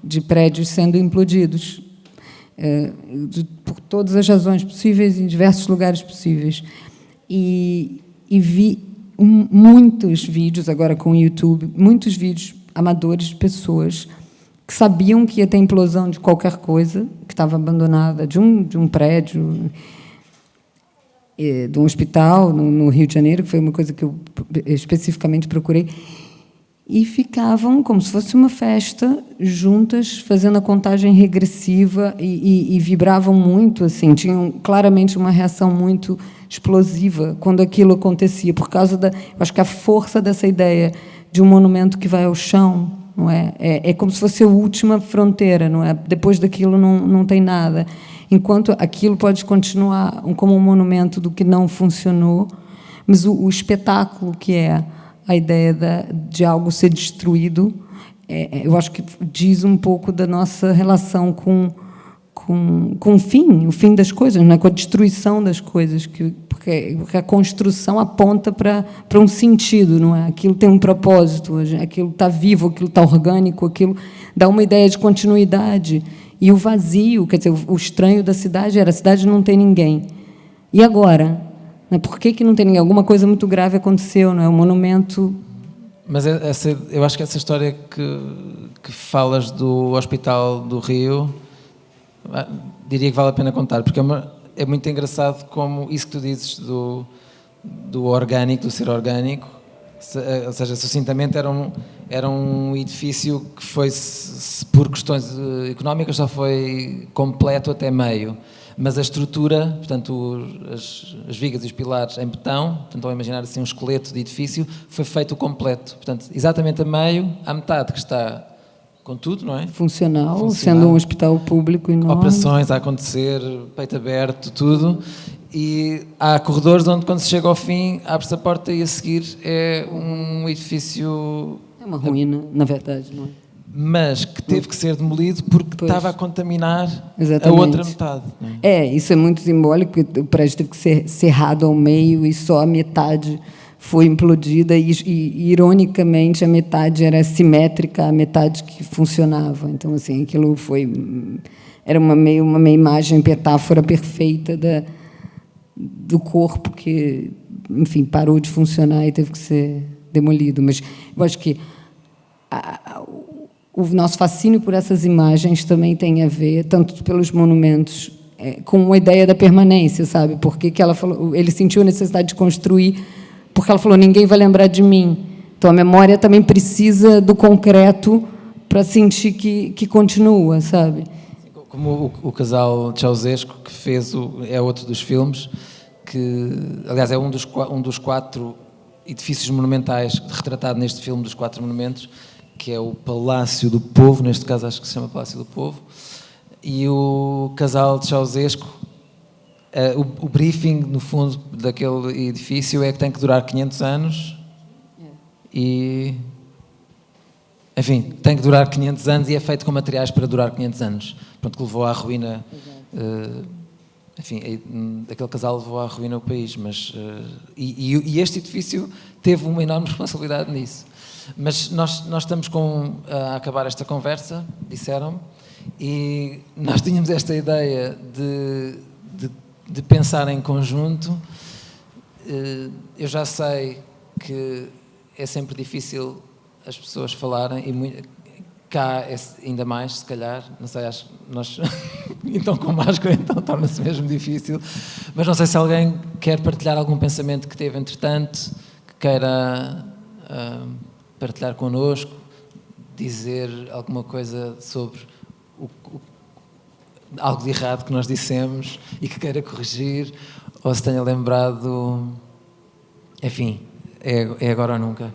de prédios sendo implodidos, por todas as razões possíveis, em diversos lugares possíveis. E vi muitos vídeos, agora com o YouTube, muitos vídeos amadores de pessoas que sabiam que ia ter implosão de qualquer coisa, que estava abandonada, de um prédio, de um hospital no Rio de Janeiro, que foi uma coisa que eu especificamente procurei, e ficavam como se fosse uma festa, juntas, fazendo a contagem regressiva, e vibravam muito, assim, tinham claramente uma reação muito explosiva quando aquilo acontecia, por causa eu acho que a força dessa ideia de um monumento que vai ao chão, não é? É como se fosse a última fronteira, não é? Depois daquilo não tem nada. Enquanto aquilo pode continuar como um monumento do que não funcionou, mas o espetáculo que é a ideia de algo ser destruído, eu acho que diz um pouco da nossa relação com o fim das coisas, não é? Com a destruição das coisas, porque a construção aponta para um sentido, não é? Aquilo tem um propósito, aquilo está vivo, aquilo está orgânico, aquilo dá uma ideia de continuidade. E o vazio, quer dizer, o estranho da cidade era: a cidade não tem ninguém. E agora? Por que não tem ninguém? Alguma coisa muito grave aconteceu, não é? Um monumento... Mas eu acho que essa história que falas do Hospital do Rio, diria que vale a pena contar, porque é muito engraçado como isso que tu dizes do orgânico, do ser orgânico, ou seja, sucintamente era um edifício que foi, por questões económicas, só foi completo até meio, mas a estrutura, portanto as vigas e os pilares em betão, portanto ao imaginar assim um esqueleto de edifício, foi feito completo, portanto exatamente a meio, à metade que está com tudo, não é? Funcional, sendo um hospital público enorme. Operações a acontecer, peito aberto, tudo. E há corredores onde, quando se chega ao fim, abre-se a porta e a seguir é um edifício... É uma ruína, na verdade, não é? Mas que teve que ser demolido porque estava a contaminar Exatamente. A outra metade. Não é? Isso é muito simbólico, porque o prédio teve que ser cerrado ao meio e só a metade foi implodida e, ironicamente, a metade era simétrica à metade que funcionava. Então, assim, aquilo era uma imagem, metáfora perfeita do corpo que, enfim, parou de funcionar e teve que ser demolido. Mas eu acho que o nosso fascínio por essas imagens também tem a ver, tanto pelos monumentos, com a ideia da permanência, sabe? Porque que ela falou, ele sentiu a necessidade de construir, porque ela falou, ninguém vai lembrar de mim. Então, a memória também precisa do concreto para sentir que continua, sabe? Como o casal Ceausescu, que fez é outro dos filmes, que, aliás, é um dos 4 edifícios monumentais retratado neste filme, dos 4 monumentos, que é o Palácio do Povo, neste caso acho que se chama Palácio do Povo, e o casal de Ceausescu, o briefing, no fundo, daquele edifício é que tem que durar 500 anos e... Enfim, tem que durar 500 anos e é feito com materiais para durar 500 anos. Pronto, que levou à ruína... enfim, aquele casal levou à ruína o país, mas... E este edifício teve uma enorme responsabilidade nisso. Mas nós estamos a acabar esta conversa, disseram-me, e nós tínhamos esta ideia de pensar em conjunto. Eu já sei que é sempre difícil as pessoas falarem, e cá é ainda mais, se calhar, não sei, acho que nós, então com máscara, então torna-se mesmo difícil, mas não sei se alguém quer partilhar algum pensamento que teve entretanto, que queira partilhar connosco, dizer alguma coisa sobre algo de errado que nós dissemos e que queira corrigir, ou se tenha lembrado, enfim, é agora ou nunca.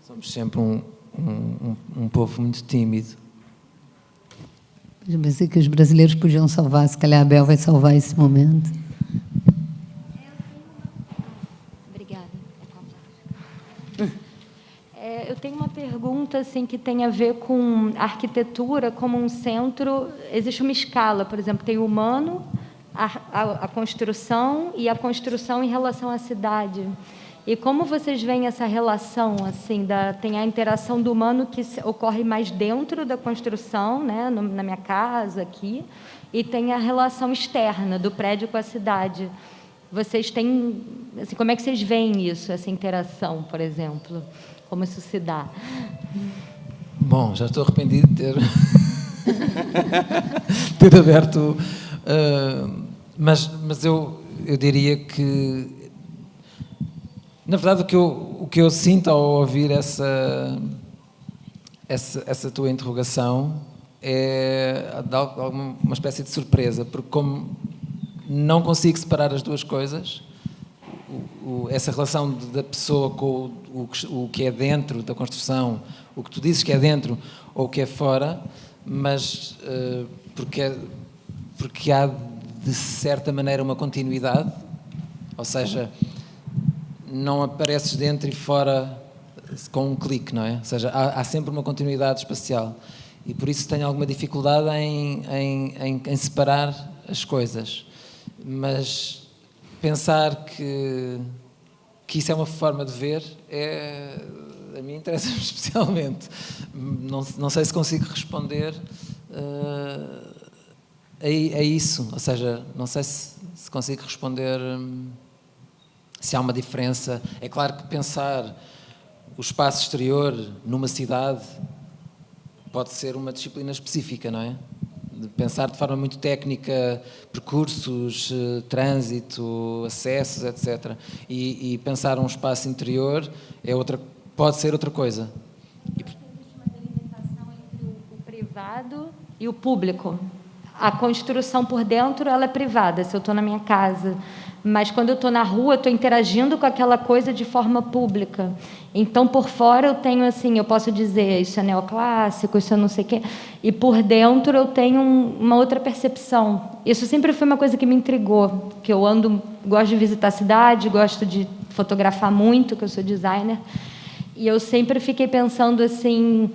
Somos sempre um povo muito tímido. Eu pensei que os brasileiros podiam salvar, se calhar a Bel vai salvar esse momento. Obrigada. Eu tenho uma pergunta assim, que tem a ver com a arquitetura como um centro. Existe uma escala, por exemplo, tem o humano, a construção e a construção em relação à cidade. E como vocês veem essa relação, assim, tem a interação do humano que ocorre mais dentro da construção, né, na minha casa, aqui, e tem a relação externa do prédio com a cidade. Vocês têm, assim, como é que vocês veem isso, essa interação, por exemplo? Como isso se dá? Bom, já estou arrependido de ter aberto, mas eu diria que, na verdade, o que eu sinto ao ouvir essa tua interrogação é uma espécie de surpresa, porque como não consigo separar as duas coisas, essa relação da pessoa com o que é dentro da construção, o que tu dizes que é dentro ou o que é fora, mas porque há, de certa maneira, uma continuidade, ou seja, não apareces dentro e fora com um clique, não é? Ou seja, há sempre uma continuidade espacial e por isso tenho alguma dificuldade em separar as coisas, mas pensar que isso é uma forma de ver a mim interessa-me especialmente. Não sei se consigo responder a isso, ou seja, não sei se consigo responder se há uma diferença. É claro que pensar o espaço exterior numa cidade pode ser uma disciplina específica, não é? De pensar de forma muito técnica percursos, trânsito, acessos, etc. E pensar um espaço interior pode ser outra coisa. Existe uma delimitação entre o privado e o público. A construção por dentro, ela é privada, se eu estou na minha casa. Mas quando eu estou na rua, eu estou interagindo com aquela coisa de forma pública. Então, por fora, eu tenho assim, eu posso dizer, isso é neoclássico, isso é não sei o quê. E por dentro eu tenho uma outra percepção. Isso sempre foi uma coisa que me intrigou, que eu gosto de visitar a cidade, gosto de fotografar muito, que eu sou designer. E eu sempre fiquei pensando assim,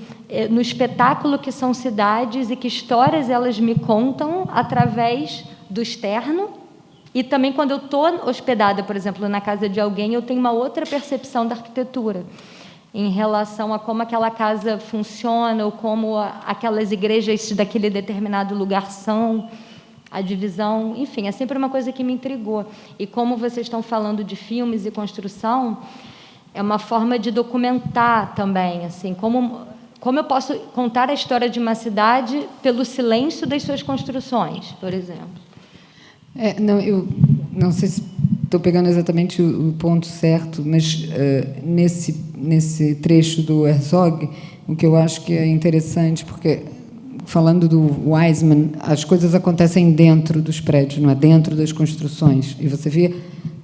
no espetáculo que são cidades e que histórias elas me contam através do externo. E também quando eu estou hospedada, por exemplo, na casa de alguém, eu tenho uma outra percepção da arquitetura em relação a como aquela casa funciona ou como aquelas igrejas daquele determinado lugar são, a divisão, enfim, é sempre uma coisa que me intrigou. E como vocês estão falando de filmes e construção, é uma forma de documentar também, assim, como eu posso contar a história de uma cidade pelo silêncio das suas construções, por exemplo. Não, eu não sei se estou pegando exatamente o ponto certo, mas nesse trecho do Herzog, o que eu acho que é interessante, porque falando do Wiseman, as coisas acontecem dentro dos prédios, não é dentro das construções, e você vê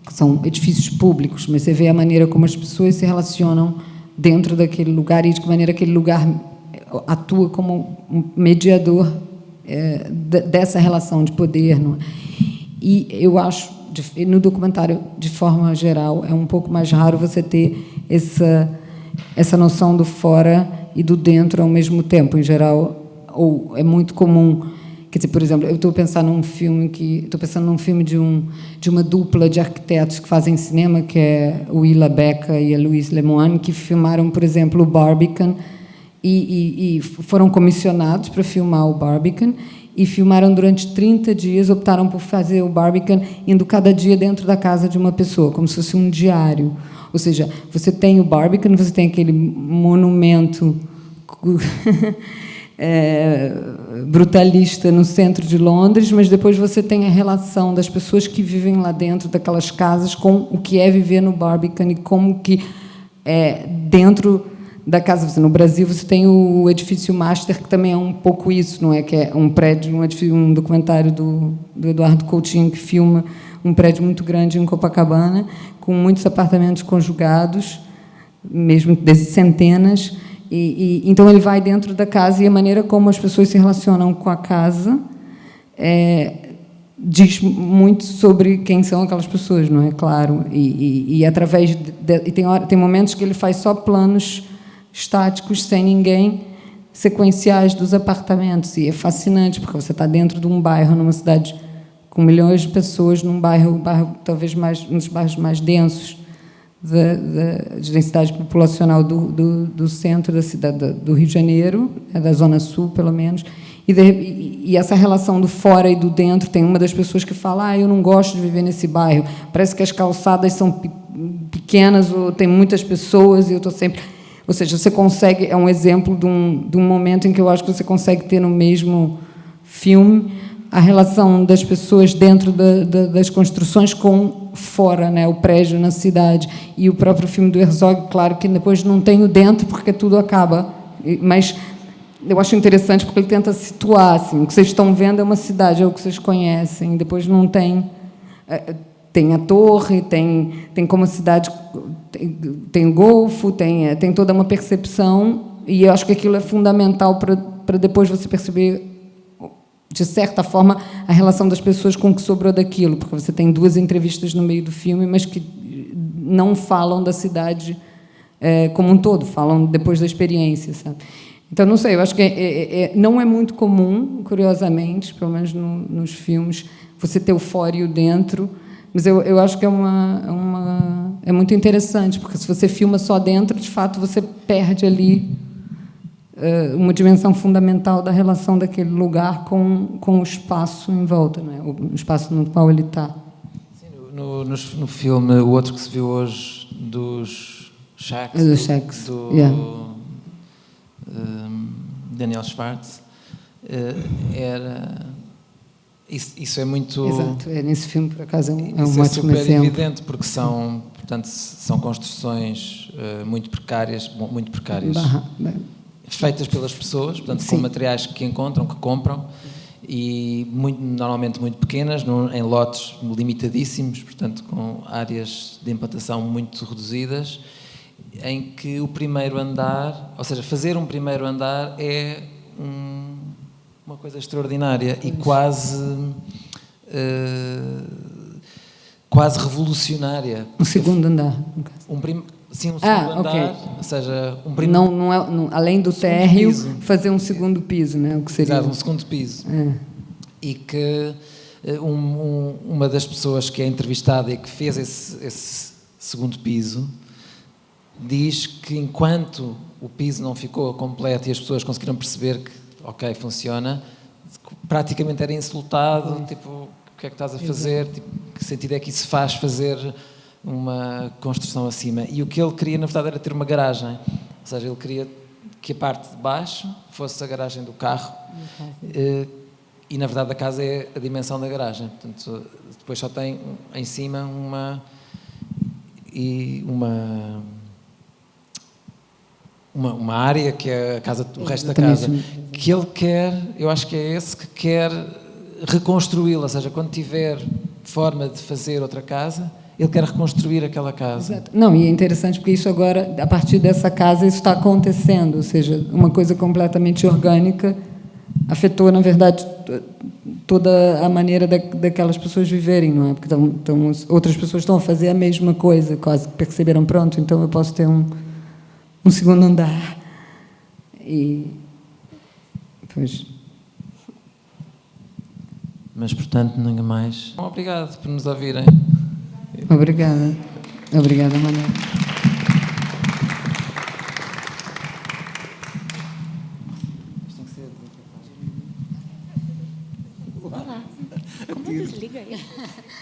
que são edifícios públicos, mas você vê a maneira como as pessoas se relacionam dentro daquele lugar e de que maneira aquele lugar atua como um mediador dessa relação de poder, não é? E eu acho, no documentário, de forma geral, é um pouco mais raro você ter essa noção do fora e do dentro ao mesmo tempo. Em geral, ou é muito comum. Quer dizer, por exemplo, eu estou pensando num filme de uma dupla de arquitetos que fazem cinema, que é o Willa Beca e a Louise Lemoine, que filmaram, por exemplo, o Barbican e foram comissionados para filmar o Barbican e filmaram durante 30 dias, optaram por fazer o Barbican indo cada dia dentro da casa de uma pessoa, como se fosse um diário. Ou seja, você tem o Barbican, você tem aquele monumento brutalista no centro de Londres, mas depois você tem a relação das pessoas que vivem lá dentro daquelas casas com o que é viver no Barbican e como que dentro da casa. No Brasil você tem o edifício Master, que também é um pouco isso, não é? Que é um prédio, um documentário do Eduardo Coutinho, que filma um prédio muito grande em Copacabana, com muitos apartamentos conjugados, mesmo de centenas. Então ele vai dentro da casa e a maneira como as pessoas se relacionam com a casa diz muito sobre quem são aquelas pessoas, não é? Claro. E através tem momentos que ele faz só planos estáticos, sem ninguém, sequenciais dos apartamentos, e é fascinante porque você está dentro de um bairro, numa cidade com milhões de pessoas, num bairro talvez um dos bairros mais densos de densidade populacional do centro da cidade do Rio de Janeiro, da Zona Sul, pelo menos, e essa relação do fora e do dentro. Tem uma das pessoas que fala: eu não gosto de viver nesse bairro, parece que as calçadas são pequenas, ou tem muitas pessoas, e eu estou sempre... Ou seja, você consegue... É um exemplo de um momento em que eu acho que você consegue ter no mesmo filme a relação das pessoas dentro das construções com fora, né, o prédio na cidade. E o próprio filme do Herzog, claro que depois não tem o dentro, porque tudo acaba. Mas eu acho interessante porque ele tenta situar, assim, o que vocês estão vendo é uma cidade, é o que vocês conhecem. Depois não tem... Tem a torre, tem como a cidade... Tem o Golfo, tem toda uma percepção, e eu acho que aquilo é fundamental para depois você perceber, de certa forma, a relação das pessoas com o que sobrou daquilo, porque você tem 2 entrevistas no meio do filme, mas que não falam da cidade como um todo, falam depois da experiência, sabe? Então, não sei, eu acho que não é muito comum, curiosamente, pelo menos nos filmes, você ter o fora e o dentro, mas eu acho que é muito interessante, porque se você filma só dentro, de fato, você perde ali uma dimensão fundamental da relação daquele lugar com o espaço em volta, não é? O espaço no qual ele está. No filme, o outro que se viu hoje, dos Shacks, do Daniel Schwartz, era... Isso é muito... Exato, nesse filme, por acaso, é um ótimo exemplo. Isso é super exemplo. evidente, porque são construções muito precárias, feitas pelas pessoas, portanto, Sim. com materiais que encontram, que compram, e normalmente muito pequenas, em lotes limitadíssimos, portanto, com áreas de implantação muito reduzidas, em que o primeiro andar, ou seja, fazer um primeiro andar é uma coisa extraordinária e quase revolucionária. Um segundo andar, no caso. Sim, um segundo andar, okay. Ou seja, além do térreo, fazer um segundo piso, né? O que seria? Exato, um segundo piso. E que uma das pessoas que é entrevistada e que fez esse segundo piso diz que enquanto o piso não ficou completo e as pessoas conseguiram perceber que, ok, funciona, praticamente era insultado, tipo, o que é que estás a fazer? Tipo, que sentido é que isso faz fazer uma construção acima. E o que ele queria, na verdade, era ter uma garagem. Ou seja, ele queria que a parte de baixo fosse a garagem do carro. E, na verdade, a casa é a dimensão da garagem. Portanto, depois só tem em cima uma área que é a casa, o resto da casa. Que ele quer, eu acho que é esse que quer reconstruí-la. Ou seja, quando tiver forma de fazer outra casa, ele quer reconstruir aquela casa. Exato. Não, e é interessante porque isso agora, a partir dessa casa, isso está acontecendo, ou seja, uma coisa completamente orgânica afetou, na verdade, toda a maneira daquelas pessoas viverem, não é? Porque outras pessoas estão a fazer a mesma coisa, quase que perceberam, pronto, então eu posso ter um segundo andar. E, pois... Mas, portanto, ninguém mais. Obrigado por nos ouvirem. Obrigada. Obrigada, Manuel.